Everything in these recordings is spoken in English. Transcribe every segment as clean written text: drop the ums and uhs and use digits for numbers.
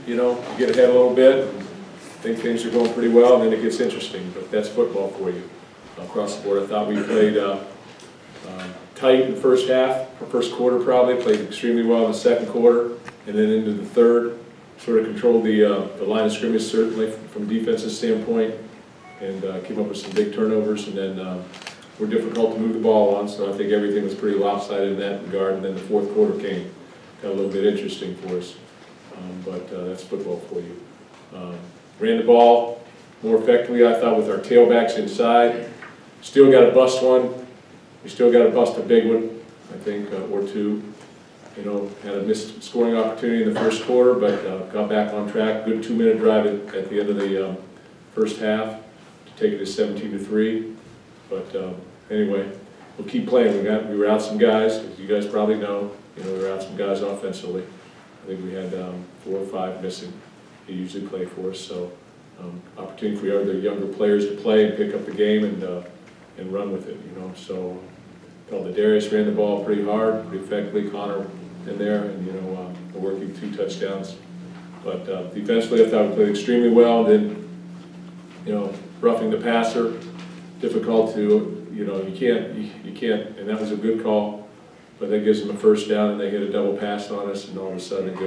you know, you get ahead a little bit, and think things are going pretty well, and then it gets interesting. But that's football for you across the board. I thought we played tight in the first half, or first quarter probably, played extremely well in the second quarter, and then into the third, sort of controlled the line of scrimmage certainly from a defensive standpoint, and came up with some big turnovers, and then were difficult to move the ball on, so I think everything was pretty lopsided in that regard, and then the fourth quarter got a little bit interesting for us, but that's football for you. Ran the ball more effectively, I thought, with our tailbacks inside. Still got to bust one. We still got to bust a big one, I think, or two. You know, had a missed scoring opportunity in the first quarter, but got back on track. Good 2-minute drive at the end of the first half to take it to 17-3. But anyway, we'll keep playing. We were out some guys, as you guys probably know. You know, we were out some guys offensively. I think we had 4 or 5 missing. They usually play for us, so opportunity for other younger players to play and pick up the game and run with it. You know, so Darius ran the ball pretty hard, pretty effectively. Connor in there, and you know, working 2 touchdowns. But defensively, I thought we played extremely well. Then, you know, roughing the passer, difficult to, you know, you can't, and that was a good call. But that gives them a first down, and they hit a double pass on us, and all of a sudden it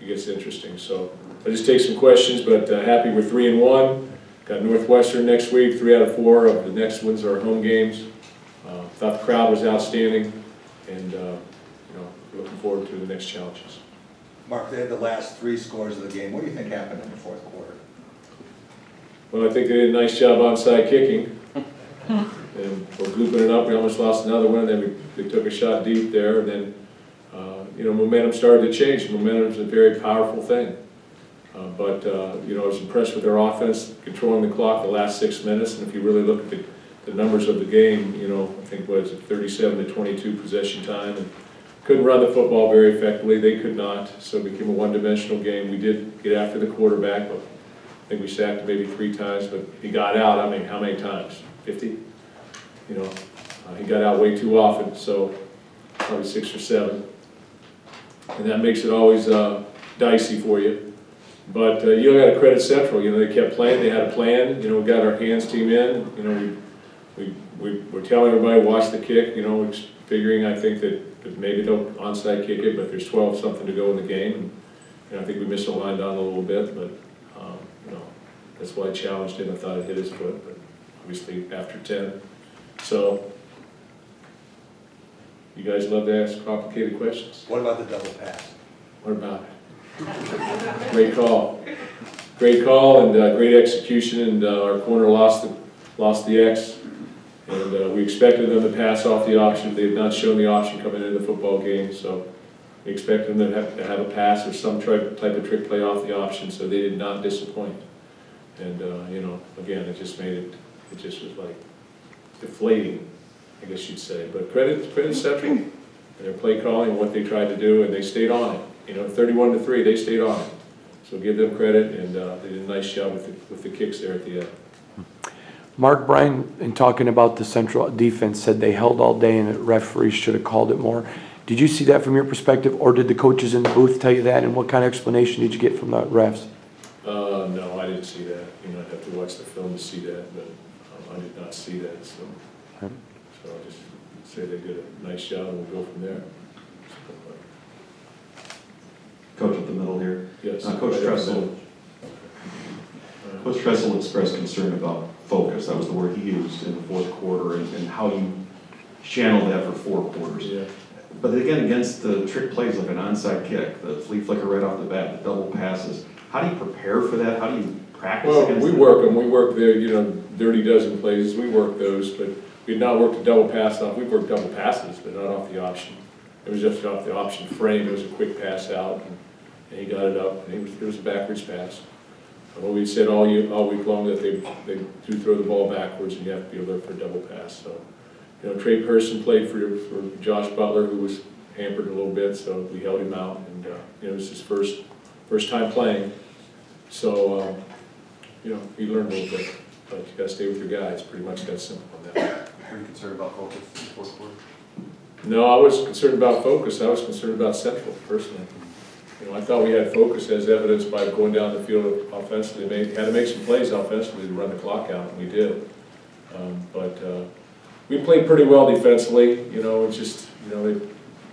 gets interesting. So I just take some questions, but happy we're 3-1. Got Northwestern next week. 3 out of 4 of the next ones are home games. Thought the crowd was outstanding, and you know, looking forward to the next challenges. Mark, they had the last 3 scores of the game. What do you think happened in the fourth quarter? Well, I think they did a nice job onside kicking, and we're looping it up. We almost lost another one, and then we took a shot deep there, and then you know, momentum started to change. Momentum is a very powerful thing. But you know, I was impressed with their offense, controlling the clock the last 6 minutes, and if you really look at the numbers of the game, you know, I think was 37-22 possession time, and couldn't run the football very effectively. They could not, so it became a one-dimensional game. We did get after the quarterback, but I think we sacked him maybe 3 times, but he got out. I mean, how many times? 50? You know, he got out way too often, so probably 6 or 7, and that makes it always dicey for you. But you got to credit Central. You know, they kept playing. They had a plan. You know, we got our hands team in. You know, we're telling everybody watch the kick. You know, figuring I think that maybe they'll onside kick it, but there's 12 something to go in the game. And you know, I think we misaligned on a little bit, but you know, that's why I challenged him. I thought it hit his foot, but obviously after 10. So you guys love to ask complicated questions. What about the double pass? What about it? Great call. Great call, and great execution, and our corner lost the X, and we expected them to pass off the option. They had not shown the option coming into the football game, so we expected them to have a pass or some type of trick play off the option, so they did not disappoint. And you know, again, it just was like deflating, I guess you'd say. But credit Central and their play calling and what they tried to do, and they stayed on it. You know, 31-3, they stayed on it. So give them credit, and they did a nice job with the kicks there at the end. Mark, Brian, in talking about the Central defense, said they held all day and the referees should have called it more. Did you see that from your perspective, or did the coaches in the booth tell you that, and what kind of explanation did you get from the refs? No, I didn't see that. You know, I'd have to watch the film to see that, but I did not see that. So I'll just say they did a nice job, and we'll go from there. Coach up the middle here. Yes. Coach Tressel expressed concern about focus. That was the word he used in the fourth quarter, and how you channeled that for 4 quarters. Yeah. But again, against the trick plays like an onside kick, the flea flicker right off the bat, the double passes, how do you prepare for that? How do you practice against we work them. We work the, you know, dirty dozen plays. We work those, but we had not worked a double pass off. We worked double passes, but not off the option. It was just off the option frame. It was a quick pass out, and he got it up, and it was a backwards pass. Well, we said all week long that they do throw the ball backwards, and you have to be alert for a double pass. So, you know, Trey Person played for Josh Butler, who was hampered a little bit, so we held him out, and you know, it was his first time playing. So, you know, he learned a little bit, but you got to stay with your guys. Pretty much that simple on that. Are you concerned about focus in the fourth quarter? No, I was concerned about focus. I was concerned about Central personally. I thought we had focus as evidenced by going down the field offensively. Had to make some plays offensively to run the clock out, and we did. But we played pretty well defensively. It's just, they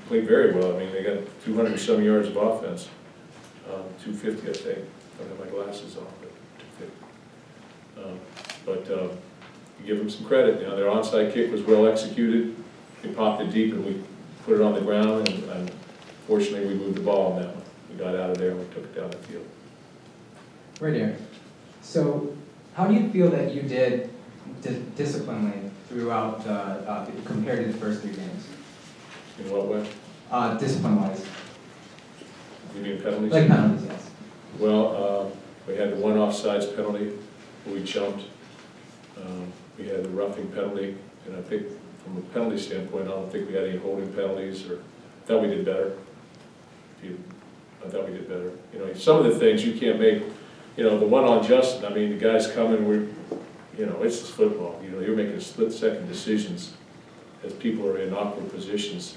played very well. I mean, they got 200 and some yards of offense. 250, I think. I don't have my glasses on, but 250. You give them some credit. Their onside kick was well executed. They popped it deep, and we put it on the ground, and fortunately, we moved the ball on that one. We got out of there, and we took it down the field. Right here. So, how do you feel that you did disciplinely throughout, compared to the first 3 games? In what way? Discipline-wise. You mean penalties? Like penalties, yes. Well, we had the one offsides penalty, where we jumped. We had the roughing penalty, and I think from a penalty standpoint, I don't think we had any holding penalties, or I thought we did better. I thought we did better. Some of the things you can't make, the one on Justin, I mean, the guy's coming, it's just football. You're making split-second decisions as people are in awkward positions.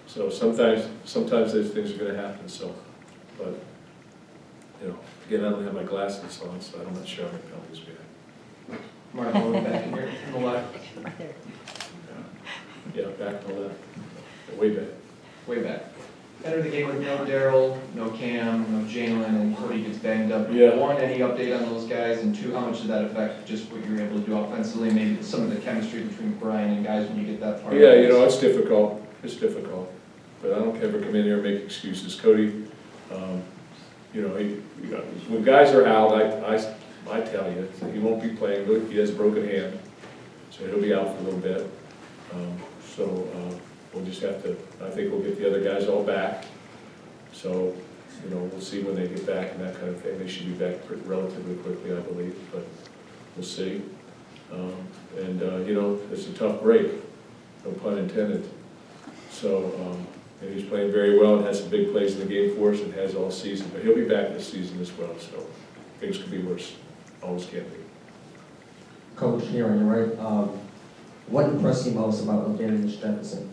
So sometimes those things are going to happen. So, but again, I don't have my glasses on, so I'm not sure how many penalties we had. Mark, going back here on the left. Yeah, back to the left. Way back. Way back. Enter the game with no Daryl, no Cam, no Jalen, and Cody gets banged up. Yeah. 1, any update on those guys? And 2, how much did that affect just what you were able to do offensively? Maybe some of the chemistry between Brian and guys when you get that far? Yeah, it's difficult. It's difficult. But I don't ever come in here and make excuses. Cody, when guys are out, I tell you, he won't be playing. He has a broken hand, so he'll be out for a little bit. We'll just have to, I think we'll get the other guys all back. So, we'll see when they get back and that kind of thing. They should be back relatively quickly, I believe, but we'll see. It's a tough break, no pun intended. So, and he's playing very well and has some big plays in the game for us and has all season. But he'll be back this season as well, so things could be worse. Always can be. Coach, here on your right, what impressed you most about Ladarius Jefferson?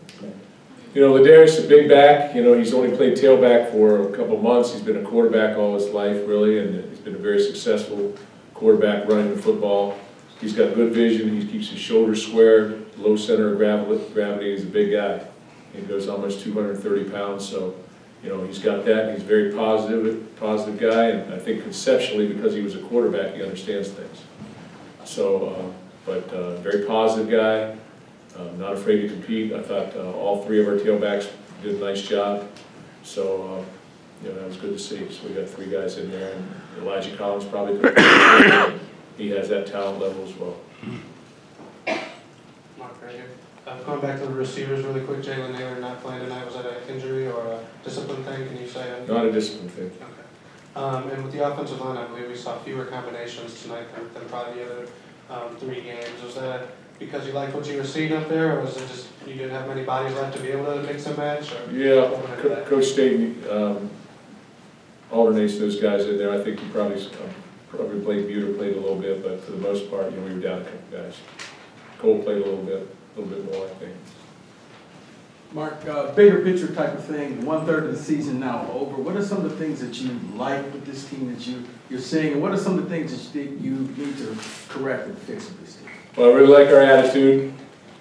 Ladarius is a big back. He's only played tailback for a couple months. He's been a quarterback all his life, really, and he's been a very successful quarterback running the football. He's got good vision. He keeps his shoulders square, low center of gravity. He's a big guy. He goes almost 230 pounds, so he's got that. And he's a very positive guy, and I think conceptually, because he was a quarterback, he understands things. So, very positive guy. Not afraid to compete. I thought all 3 of our tailbacks did a nice job. So, that was good to see. So we got 3 guys in there, and Elijah Collins probably could have. He has that talent level as well. Mark, right here. Going back to the receivers really quick, Jalen Naylor not playing tonight, was that an injury or a discipline thing? Can you say anything? Not a discipline thing. Okay. And with the offensive line, I believe we saw fewer combinations tonight than probably the other 3 games. Was that because you liked what you were seeing up there, or was it just you didn't have many bodies left to be able to mix and match? Or yeah, Coach Staten alternates those guys in there. I think he probably played Buter played a little bit, but for the most part, we were down a couple guys. Cole played a little bit more, I think. Mark, bigger picture type of thing, 1/3 of the season now over. What are some of the things that you like with this team that you're seeing, and what are some of the things that you need to correct and fix with this team? Well, I really like our attitude.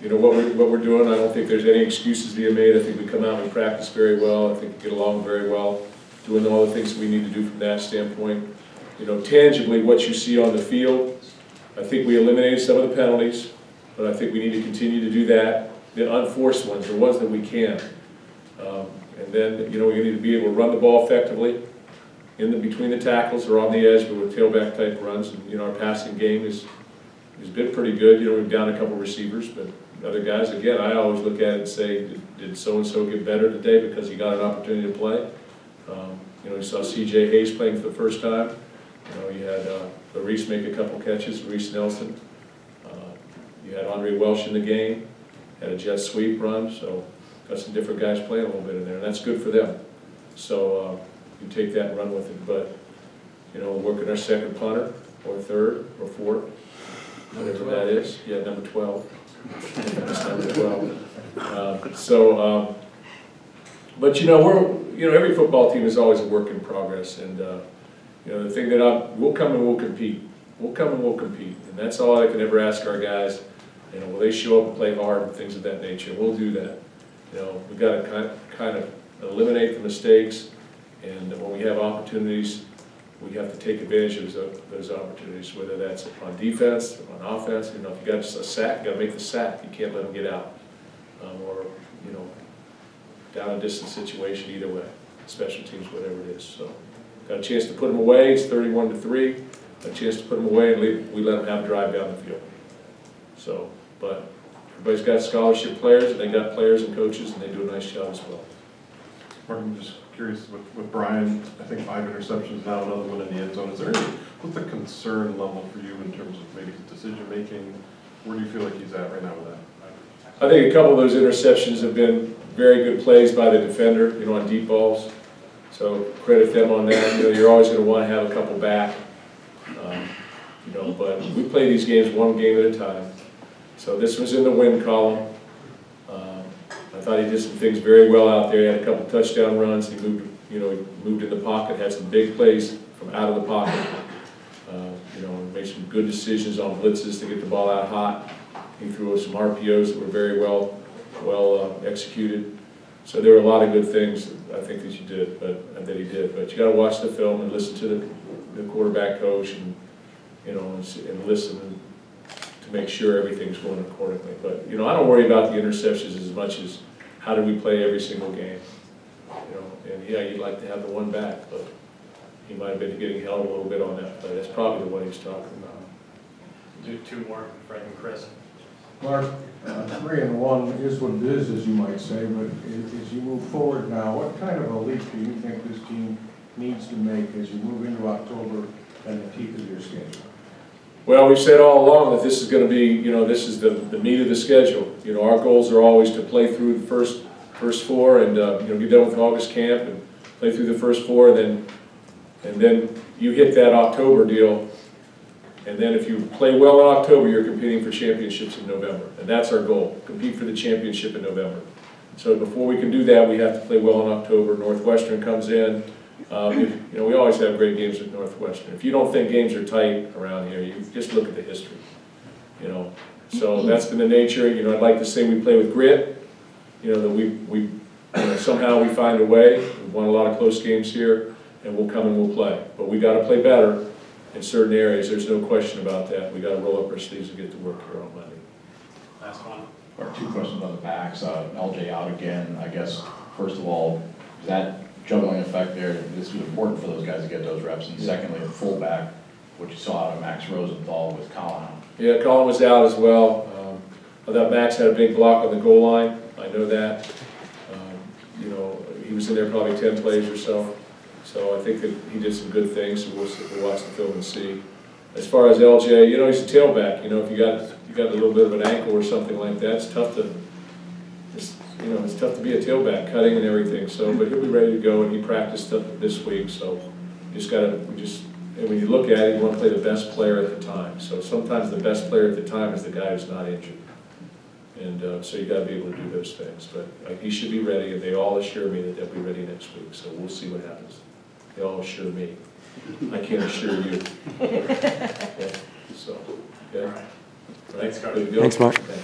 What we're doing. I don't think there's any excuses being made. I think we come out and practice very well. I think we get along very well, doing all the things that we need to do from that standpoint. Tangibly, what you see on the field, I think we eliminated some of the penalties, but I think we need to continue to do that. The unforced ones, the ones that we can. And then, we need to be able to run the ball effectively between the tackles or on the edge, but with tailback type runs. And, our passing game has been pretty good. We've down a couple receivers, but other guys, again, I always look at it and say, did so-and-so get better today because he got an opportunity to play? You saw C.J. Hayes playing for the first time. You had Reese make a couple catches, Reese Nelson. You had Andre Welsh in the game. Had a jet sweep run, so got some different guys playing a little bit in there, and that's good for them. So you take that and run with it. But we're working our second punter, or third, or fourth, whatever that is. Yeah, number 12. That's number 12. But we're every football team is always a work in progress, and, the thing that we'll come and we'll compete. We'll come and we'll compete, and that's all I can ever ask our guys. Will they show up and play hard and things of that nature? We'll do that. We've got to kind of eliminate the mistakes, and when we have opportunities, we have to take advantage of those opportunities, whether that's on defense, on offense. If you got a sack, you got to make the sack. You can't let them get out, or down a distance situation. Either way, special teams, whatever it is. So, got a chance to put them away. It's 31-3. A chance to put them away, and we let them have a drive down the field. So, but everybody's got scholarship players, and they got players and coaches, and they do a nice job as well. Mark, I'm just curious, with Brian, I think 5 interceptions now, another one in the end zone. Is there what's the concern level for you in terms of maybe his decision making? Where do you feel like he's at right now with that? I think a couple of those interceptions have been very good plays by the defender, on deep balls. So credit them on that. You're always going to want to have a couple back. But we play these games one game at a time. So this was in the win column. I thought he did some things very well out there. He had a couple touchdown runs. He moved, moved in the pocket, had some big plays from out of the pocket. Made some good decisions on blitzes to get the ball out hot. He threw some RPOs that were very well executed. So there were a lot of good things I think that he did. But you got to watch the film and listen to the quarterback coach and and listen to make sure everything's going accordingly. But I don't worry about the interceptions as much as how do we play every single game. And yeah, you'd like to have the one back, but he might have been getting held a little bit on that play. That's probably the one he's talking about. Do 2 more, Frank and Chris. Mark, 3-1 is what it is, as you might say, but as you move forward now, what kind of a leap do you think this team needs to make as you move into October and the teeth of your schedule? Well, we've said all along that this is going to be, this is the meat of the schedule. Our goals are always to play through the first 4 and, get done with August camp and play through the first 4, and then you hit that October deal. And then if you play well in October, you're competing for championships in November. And that's our goal, compete for the championship in November. So before we can do that, we have to play well in October. Northwestern comes in. We always have great games at Northwestern. If you don't think games are tight around here, you just look at the history. So that's been the nature. I'd like to say we play with grit. That we somehow we find a way. We've won a lot of close games here, and we'll come and we'll play. But we got to play better in certain areas. There's no question about that. We got to roll up our sleeves and get to work here on Monday. Last one. Or 2 questions on the backs. LJ out again. I guess first of all, is that juggling effect there? This was important for those guys to get those reps. And secondly, the fullback, what you saw out of Max Rosenthal with Colin out. Yeah, Colin was out as well. I thought Max had a big block on the goal line. I know that. He was in there probably 10 plays or so. So I think that he did some good things. So we'll watch the film and see. As far as LJ, he's a tailback. If you got a little bit of an ankle or something like that, it's tough to. It's tough to be a tailback, cutting and everything. So, but he'll be ready to go, and he practiced this week. So, and when you look at it, you want to play the best player at the time. So sometimes the best player at the time is the guy who's not injured. And so you got to be able to do those things. But he should be ready, and they all assure me that they'll be ready next week. So we'll see what happens. They all assure me. I can't assure you. Yeah. So, yeah. All right. Thanks, Thanks, Mark. Thanks.